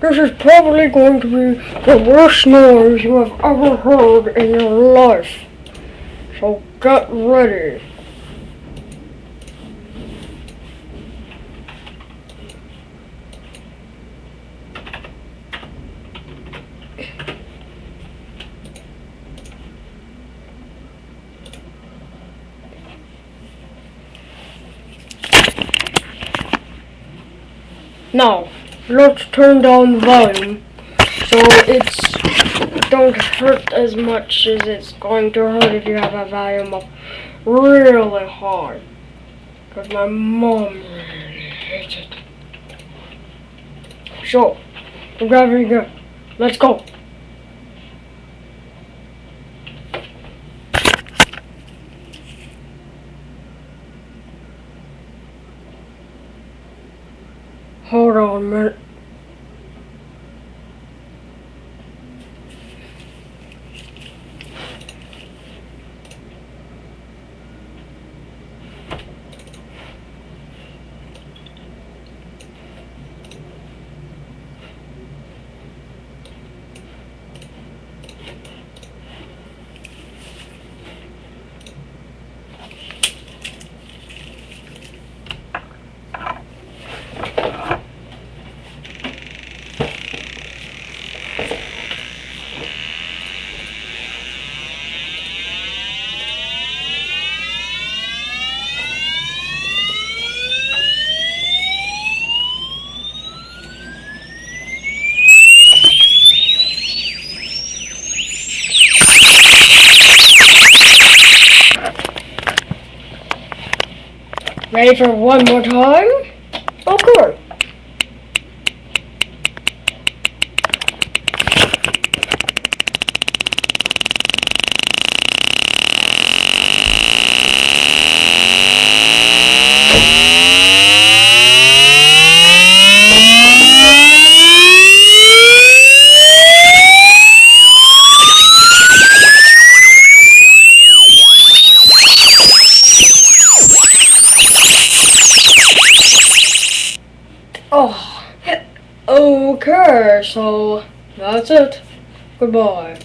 This is probably going to be the worst noise you have ever heard in your life. So get ready. Now, let's turn down the volume so it's don't hurt as much as it's going to hurt if you have a volume up really high. Because my mom really hates it. So, we're grabbing again. Let's go. Hold on a minute. Ready for one more time? Okay. Oh, okay, so that's it. Goodbye.